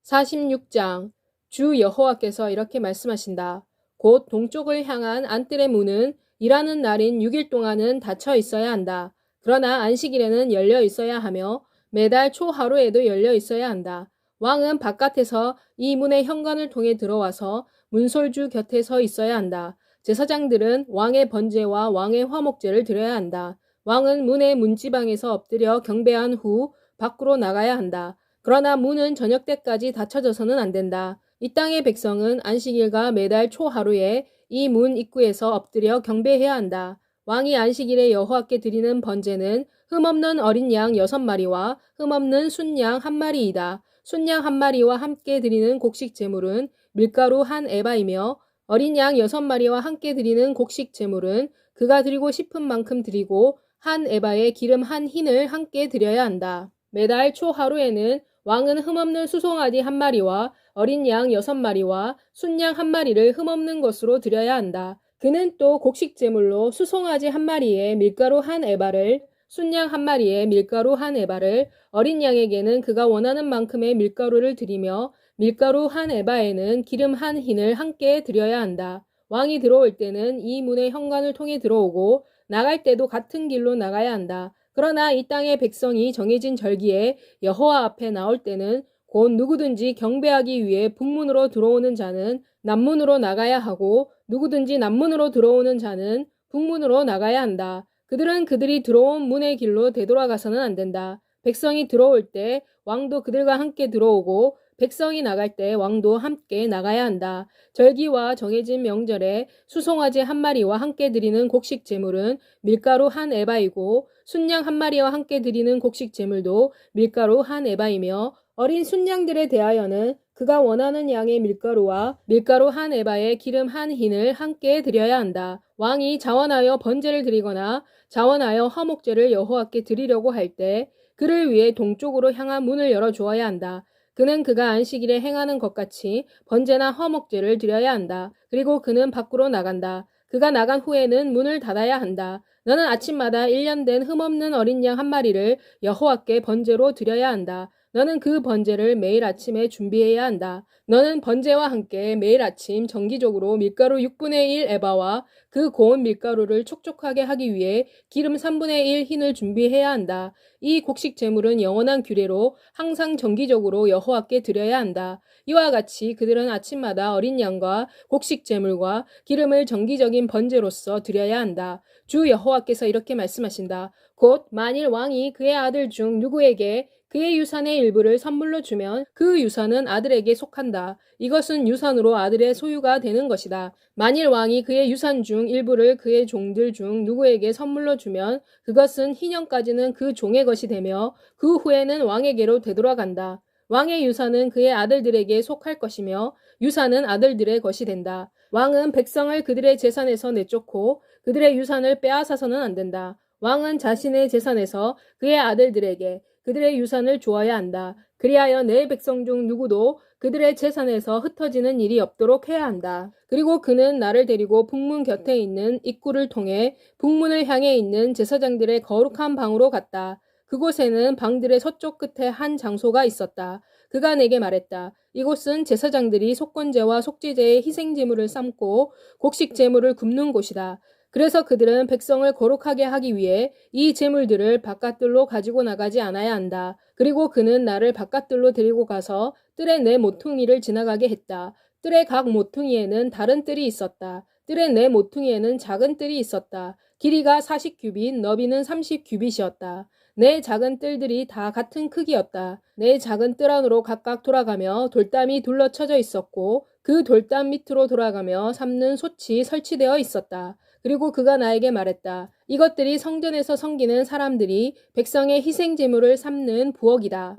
46장 주 여호와께서 이렇게 말씀하신다. 곧 동쪽을 향한 안뜰의 문은 일하는 날인 6일 동안은 닫혀 있어야 한다. 그러나 안식일에는 열려 있어야 하며 매달 초 하루에도 열려 있어야 한다. 왕은 바깥에서 이 문의 현관을 통해 들어와서 문솔주 곁에 서 있어야 한다. 제사장들은 왕의 번제와 왕의 화목제를 드려야 한다. 왕은 문의 문지방에서 엎드려 경배한 후 밖으로 나가야 한다. 그러나 문은 저녁 때까지 닫혀져서는 안 된다. 이 땅의 백성은 안식일과 매달 초 하루에 이 문 입구에서 엎드려 경배해야 한다. 왕이 안식일에 여호와께 드리는 번제는 흠없는 어린 양 6마리와 흠없는 순양 1마리이다. 순양 1마리와 함께 드리는 곡식 제물은 밀가루 1에바이며 어린 양 6마리와 함께 드리는 곡식 제물은 그가 드리고 싶은 만큼 드리고 1에바의 기름 1흰을 함께 드려야 한다. 매달 초 하루에는 왕은 흠없는 수송아지 1마리와 어린 양 6마리와 순양 1마리를 흠없는 것으로 드려야 한다. 그는 또 곡식 제물로 수송아지 1마리에 밀가루 1에바를, 순양 1마리에 밀가루 1에바를, 어린 양에게는 그가 원하는 만큼의 밀가루를 드리며 밀가루 1에바에는 기름 1흰을 함께 드려야 한다. 왕이 들어올 때는 이 문의 현관을 통해 들어오고 나갈 때도 같은 길로 나가야 한다. 그러나 이 땅의 백성이 정해진 절기에 여호와 앞에 나올 때는 곧 누구든지 경배하기 위해 북문으로 들어오는 자는 남문으로 나가야 하고 누구든지 남문으로 들어오는 자는 북문으로 나가야 한다. 그들은 그들이 들어온 문의 길로 되돌아가서는 안 된다. 백성이 들어올 때 왕도 그들과 함께 들어오고 백성이 나갈 때 왕도 함께 나가야 한다. 절기와 정해진 명절에 수송아지 1마리와 함께 드리는 곡식 제물은 밀가루 1에바이고 순양 1마리와 함께 드리는 곡식 제물도 밀가루 1에바이며 어린 순양들에 대하여는 그가 원하는 양의 밀가루와 밀가루 1에바에 기름 1흰을 함께 드려야 한다. 왕이 자원하여 번제를 드리거나 자원하여 화목제를 여호와께 드리려고 할 때 그를 위해 동쪽으로 향한 문을 열어주어야 한다. 그는 그가 안식일에 행하는 것 같이 번제나 화목제를 드려야 한다. 그리고 그는 밖으로 나간다. 그가 나간 후에는 문을 닫아야 한다. 너는 아침마다 1년 된 흠없는 어린 양 1마리를 여호와께 번제로 드려야 한다. 너는 그 번제를 매일 아침에 준비해야 한다. 너는 번제와 함께 매일 아침 정기적으로 밀가루 6분의 1 에바와 그 고운 밀가루를 촉촉하게 하기 위해 기름 3분의 1 흰을 준비해야 한다. 이 곡식 제물은 영원한 규례로 항상 정기적으로 여호와께 드려야 한다. 이와 같이 그들은 아침마다 어린 양과 곡식 제물과 기름을 정기적인 번제로서 드려야 한다. 주 여호와께서 이렇게 말씀하신다. 곧 만일 왕이 그의 아들 중 누구에게 그의 유산의 일부를 선물로 주면 그 유산은 아들에게 속한다. 이것은 유산으로 아들의 소유가 되는 것이다. 만일 왕이 그의 유산 중 일부를 그의 종들 중 누구에게 선물로 주면 그것은 희년까지는 그 종의 것이 되며 그 후에는 왕에게로 되돌아간다. 왕의 유산은 그의 아들들에게 속할 것이며 유산은 아들들의 것이 된다. 왕은 백성을 그들의 재산에서 내쫓고 그들의 유산을 빼앗아서는 안 된다. 왕은 자신의 재산에서 그의 아들들에게 그들의 유산을 주어야 한다. 그리하여 내 백성 중 누구도 그들의 재산에서 흩어지는 일이 없도록 해야 한다. 그리고 그는 나를 데리고 북문 곁에 있는 입구를 통해 북문을 향해 있는 제사장들의 거룩한 방으로 갔다. 그곳에는 방들의 서쪽 끝에 한 장소가 있었다. 그가 내게 말했다. 이곳은 제사장들이 속건제와 속죄제의 희생제물을 삶고 곡식 제물을 굽는 곳이다. 그래서 그들은 백성을 거룩하게 하기 위해 이 제물들을 바깥들로 가지고 나가지 않아야 한다. 그리고 그는 나를 바깥들로 데리고 가서 뜰의 네 모퉁이를 지나가게 했다. 뜰의 각 모퉁이에는 다른 뜰이 있었다. 뜰의 네 모퉁이에는 작은 뜰이 있었다. 길이가 40규빗, 너비는 30규빗이었다. 네 작은 뜰들이 다 같은 크기였다. 네 작은 뜰 안으로 각각 돌아가며 돌담이 둘러쳐져 있었고 그 돌담 밑으로 돌아가며 삶는 솥이 설치되어 있었다. 그리고 그가 나에게 말했다. 이것들이 성전에서 섬기는 사람들이 백성의 희생제물을 삶는 부엌이다.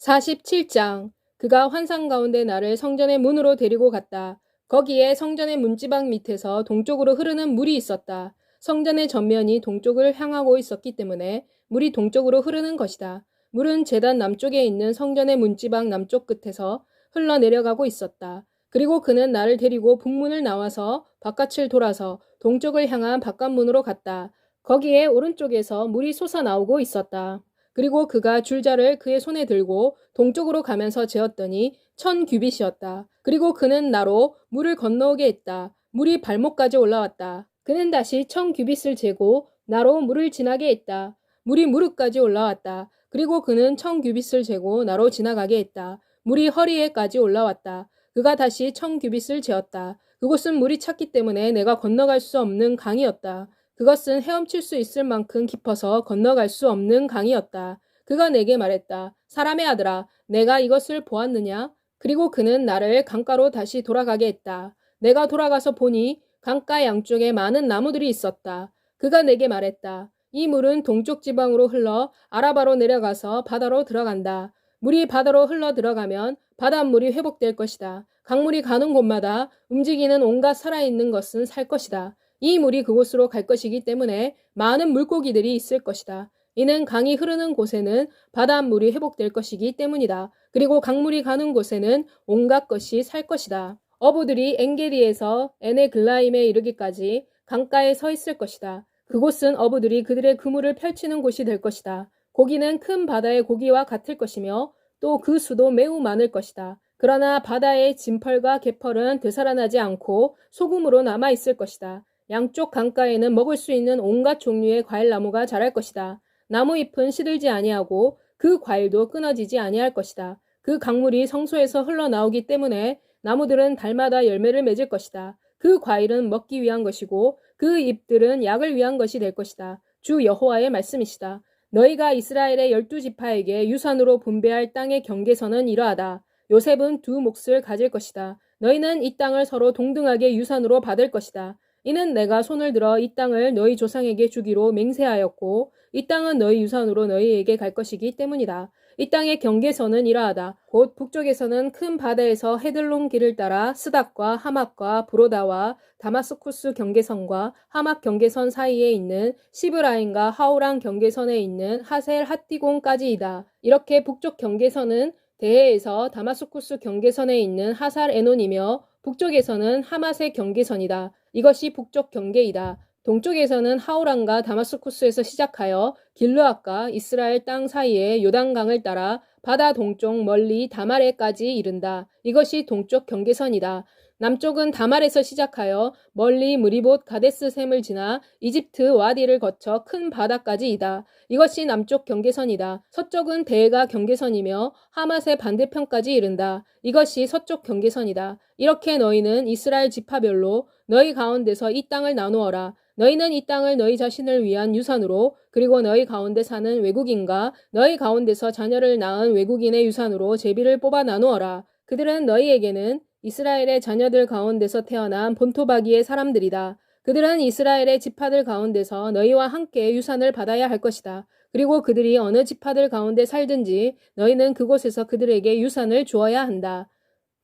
47장 그가 환상 가운데 나를 성전의 문으로 데리고 갔다. 거기에 성전의 문지방 밑에서 동쪽으로 흐르는 물이 있었다. 성전의 전면이 동쪽을 향하고 있었기 때문에 물이 동쪽으로 흐르는 것이다. 물은 제단 남쪽에 있는 성전의 문지방 남쪽 끝에서 흘러내려가고 있었다. 그리고 그는 나를 데리고 북문을 나와서 바깥을 돌아서 동쪽을 향한 바깥문으로 갔다. 거기에 오른쪽에서 물이 솟아나오고 있었다. 그리고 그가 줄자를 그의 손에 들고 동쪽으로 가면서 재었더니 1000규빗이었다. 그리고 그는 나로 물을 건너오게 했다. 물이 발목까지 올라왔다. 그는 다시 1000규빗을 재고 나로 물을 지나게 했다. 물이 무릎까지 올라왔다. 그리고 그는 1000규빗을 재고 나로 지나가게 했다. 물이 허리에까지 올라왔다. 그가 다시 1000규빗을 재었다. 그곳은 물이 찼기 때문에 내가 건너갈 수 없는 강이었다. 그것은 헤엄칠 수 있을 만큼 깊어서 건너갈 수 없는 강이었다. 그가 내게 말했다. 사람의 아들아, 내가 이것을 보았느냐? 그리고 그는 나를 강가로 다시 돌아가게 했다. 내가 돌아가서 보니 강가 양쪽에 많은 나무들이 있었다. 그가 내게 말했다. 이 물은 동쪽 지방으로 흘러 아라바로 내려가서 바다로 들어간다. 물이 바다로 흘러 들어가면 바닷물이 회복될 것이다. 강물이 가는 곳마다 움직이는 온갖 살아있는 것은 살 것이다. 이 물이 그곳으로 갈 것이기 때문에 많은 물고기들이 있을 것이다. 이는 강이 흐르는 곳에는 바닷물이 회복될 것이기 때문이다. 그리고 강물이 가는 곳에는 온갖 것이 살 것이다. 어부들이 엔게디에서 에네글라임에 이르기까지 강가에 서 있을 것이다. 그곳은 어부들이 그들의 그물을 펼치는 곳이 될 것이다. 고기는 큰 바다의 고기와 같을 것이며 또 그 수도 매우 많을 것이다. 그러나 바다의 진펄과 개펄은 되살아나지 않고 소금으로 남아있을 것이다. 양쪽 강가에는 먹을 수 있는 온갖 종류의 과일나무가 자랄 것이다. 나무 잎은 시들지 아니하고 그 과일도 끊어지지 아니할 것이다. 그 강물이 성소에서 흘러나오기 때문에 나무들은 달마다 열매를 맺을 것이다. 그 과일은 먹기 위한 것이고 그 잎들은 약을 위한 것이 될 것이다. 주 여호와의 말씀이시다. 너희가 이스라엘의 12지파에게 유산으로 분배할 땅의 경계선은 이러하다. 요셉은 2몫을 가질 것이다. 너희는 이 땅을 서로 동등하게 유산으로 받을 것이다. 이는 내가 손을 들어 이 땅을 너희 조상에게 주기로 맹세하였고 이 땅은 너희 유산으로 너희에게 갈 것이기 때문이다. 이 땅의 경계선은 이러하다. 곧 북쪽에서는 큰 바다에서 헤들론 길을 따라 스닥과 하맛과 브로다와 다마스쿠스 경계선과 하맛 경계선 사이에 있는 시브라인과 하오란 경계선에 있는 하셀 핫디곤까지이다. 이렇게 북쪽 경계선은 대해에서 다마스쿠스 경계선에 있는 하살 에논이며 북쪽에서는 하맛의 경계선이다. 이것이 북쪽 경계이다. 동쪽에서는 하오란과 다마스쿠스에서 시작하여 길르앗과 이스라엘 땅 사이에 요단강을 따라 바다 동쪽 멀리 다말에까지 이른다. 이것이 동쪽 경계선이다. 남쪽은 다말에서 시작하여 멀리 무리봇 가데스샘을 지나 이집트 와디를 거쳐 큰 바다까지이다. 이것이 남쪽 경계선이다. 서쪽은 대가 경계선이며 하맛의 반대편까지 이른다. 이것이 서쪽 경계선이다. 이렇게 너희는 이스라엘 지파별로 너희 가운데서 이 땅을 나누어라. 너희는 이 땅을 너희 자신을 위한 유산으로 그리고 너희 가운데 사는 외국인과 너희 가운데서 자녀를 낳은 외국인의 유산으로 제비를 뽑아 나누어라. 그들은 너희에게는 이스라엘의 자녀들 가운데서 태어난 본토바기의 사람들이다. 그들은 이스라엘의 지파들 가운데서 너희와 함께 유산을 받아야 할 것이다. 그리고 그들이 어느 지파들 가운데 살든지 너희는 그곳에서 그들에게 유산을 주어야 한다.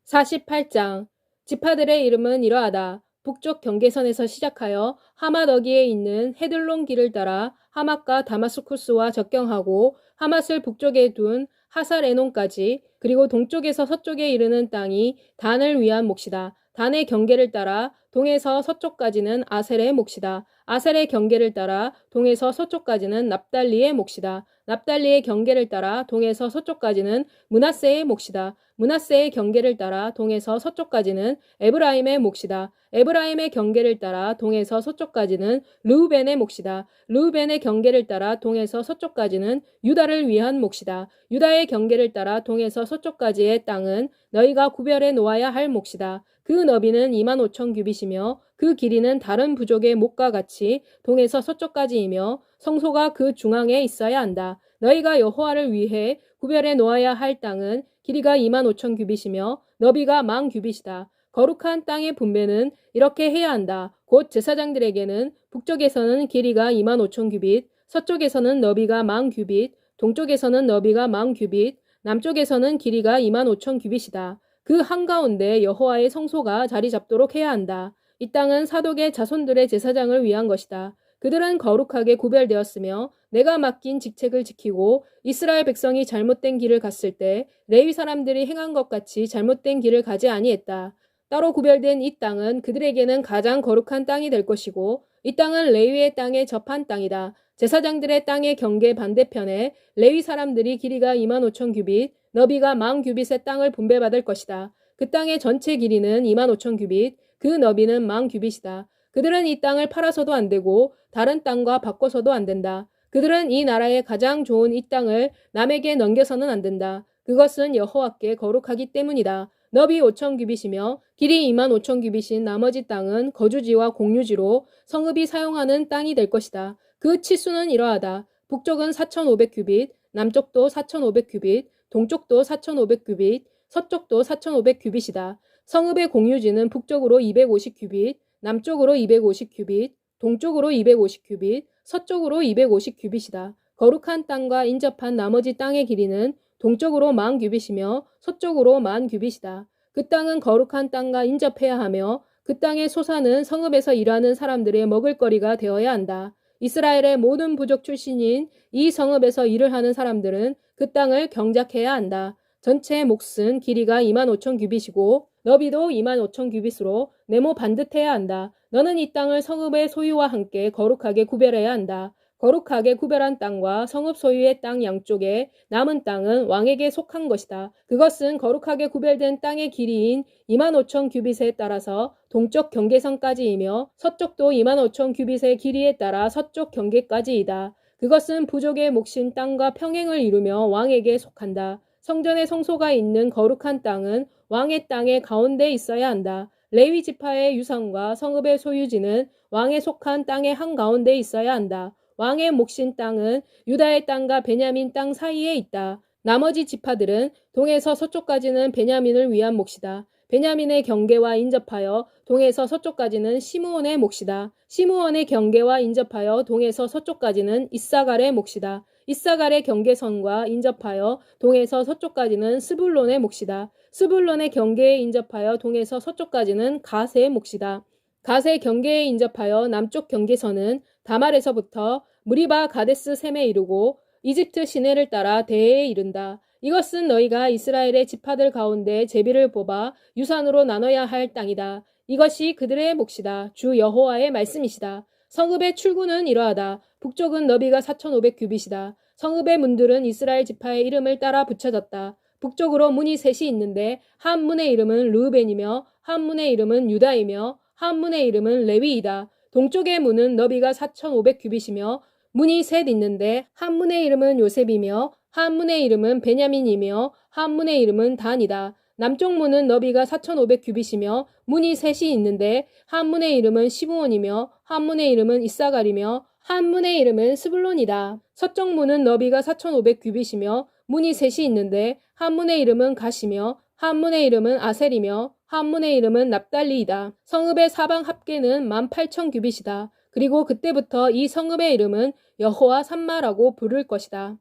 48장 지파들의 이름은 이러하다. 북쪽 경계선에서 시작하여 하맛 어기에 있는 헤들론 길을 따라 하맛과 다마스쿠스와 접경하고 하맛을 북쪽에 둔 하살 에논까지 그리고 동쪽에서 서쪽에 이르는 땅이 단을 위한 몫이다. 단의 경계를 따라 동에서 서쪽까지는 아셀의 몫이다. 아셀의 경계를 따라 동에서 서쪽까지는 납달리의 몫이다. 납달리의 경계를 따라 동에서 서쪽까지는 므낫세의 몫이다. 므낫세의 경계를 따라 동에서 서쪽까지는 에브라임의 몫이다. 에브라임의 경계를 따라 동에서 서쪽까지는 르우벤의 몫이다. 르우벤의 경계를 따라 동에서 서쪽까지는 유다를 위한 몫이다. 유다의 경계를 따라 동에서 서쪽까지의 땅은 너희가 구별해 놓아야 할 몫이다. 그 너비는 25,000규빗이며 그 길이는 다른 부족의 목과 같이 동에서 서쪽까지이며 성소가 그 중앙에 있어야 한다. 너희가 여호와를 위해 구별해 놓아야 할 땅은 길이가 25,000규빗이며 너비가 10,000규빗이다. 거룩한 땅의 분배는 이렇게 해야 한다. 곧 제사장들에게는 북쪽에서는 길이가 25,000규빗, 서쪽에서는 너비가 10,000규빗, 동쪽에서는 너비가 10,000규빗, 남쪽에서는 길이가 25,000규빗이다. 그 한가운데 여호와의 성소가 자리 잡도록 해야 한다. 이 땅은 사독의 자손들의 제사장을 위한 것이다. 그들은 거룩하게 구별되었으며 내가 맡긴 직책을 지키고 이스라엘 백성이 잘못된 길을 갔을 때 레위 사람들이 행한 것 같이 잘못된 길을 가지 아니했다. 따로 구별된 이 땅은 그들에게는 가장 거룩한 땅이 될 것이고 이 땅은 레위의 땅에 접한 땅이다. 제사장들의 땅의 경계 반대편에 레위 사람들이 길이가 25,000규빗, 너비가 10,000규빗의 땅을 분배받을 것이다. 그 땅의 전체 길이는 25,000규빗, 그 너비는 10,000규빗이다. 그들은 이 땅을 팔아서도 안 되고 다른 땅과 바꿔서도 안 된다. 그들은 이 나라의 가장 좋은 이 땅을 남에게 넘겨서는 안 된다. 그것은 여호와께 거룩하기 때문이다. 너비 5,000규빗이며 길이 25,000규빗인 나머지 땅은 거주지와 공유지로 성읍이 사용하는 땅이 될 것이다. 그 치수는 이러하다. 북쪽은 4,500규빗, 남쪽도 4,500규빗, 동쪽도 4,500규빗, 서쪽도 4,500규빗이다. 성읍의 공유지는 북쪽으로 250규빗, 남쪽으로 250규빗, 동쪽으로 250규빗, 서쪽으로 250규빗이다. 거룩한 땅과 인접한 나머지 땅의 길이는 동쪽으로 10,000규빗이며 서쪽으로 10,000규빗이다. 그 땅은 거룩한 땅과 인접해야 하며 그 땅의 소산은 성읍에서 일하는 사람들의 먹을거리가 되어야 한다. 이스라엘의 모든 부족 출신인 이 성읍에서 일을 하는 사람들은 그 땅을 경작해야 한다. 전체 몫은 길이가 25,000규빗이고 너비도 25,000규빗으로 네모 반듯해야 한다. 너는 이 땅을 성읍의 소유와 함께 거룩하게 구별해야 한다. 거룩하게 구별한 땅과 성읍 소유의 땅 양쪽에 남은 땅은 왕에게 속한 것이다. 그것은 거룩하게 구별된 땅의 길이인 25,000규빗에 따라서 동쪽 경계선까지이며 서쪽도 25,000규빗의 길이에 따라 서쪽 경계까지이다. 그것은 부족의 몫인 땅과 평행을 이루며 왕에게 속한다. 성전의 성소가 있는 거룩한 땅은 왕의 땅의 가운데 있어야 한다. 레위 지파의 유산과 성읍의 소유지는 왕에 속한 땅의 한가운데 있어야 한다. 왕의 몫인 땅은 유다의 땅과 베냐민 땅 사이에 있다. 나머지 지파들은 동에서 서쪽까지는 베냐민을 위한 몫이다. 베냐민의 경계와 인접하여 동에서 서쪽까지는 시므온의 몫이다. 시므온의 경계와 인접하여 동에서 서쪽까지는 이사갈의 몫이다. 이사갈의 경계선과 인접하여 동에서 서쪽까지는 스불론의 몫이다. 스불론의 경계에 인접하여 동에서 서쪽까지는 갓의 몫이다. 갓의 경계에 인접하여 남쪽 경계선은 다말에서부터 무리바 가데스 셈에 이르고 이집트 시내를 따라 대해에 이른다. 이것은 너희가 이스라엘의 지파들 가운데 제비를 뽑아 유산으로 나눠야 할 땅이다. 이것이 그들의 몫이다. 주 여호와의 말씀이시다. 성읍의 출구는 이러하다. 북쪽은 너비가 4,500규빗이다. 성읍의 문들은 이스라엘 지파의 이름을 따라 붙여졌다. 북쪽으로 문이 셋이 있는데 한 문의 이름은 르우벤이며 한 문의 이름은 유다이며 한 문의 이름은 레위이다. 동쪽의 문은 너비가 4,500규빗이며 문이 셋 있는데 한 문의 이름은 요셉이며 한 문의 이름은 베냐민이며 한 문의 이름은 단이다. 남쪽 문은 너비가 4,500규빗이며 문이 셋이 있는데 한 문의 이름은 시므온이며 한 문의 이름은 이사갈이며 한 문의 이름은 스불론이다. 서쪽 문은 너비가 4,500규빗이며 문이 셋이 있는데 한 문의 이름은 갓이며 한 문의 이름은 아셀이며 한 문의 이름은 납달리이다. 성읍의 사방 합계는 18,000규빗이다. 그리고 그때부터 이 성읍의 이름은 여호와 산마라고 부를 것이다.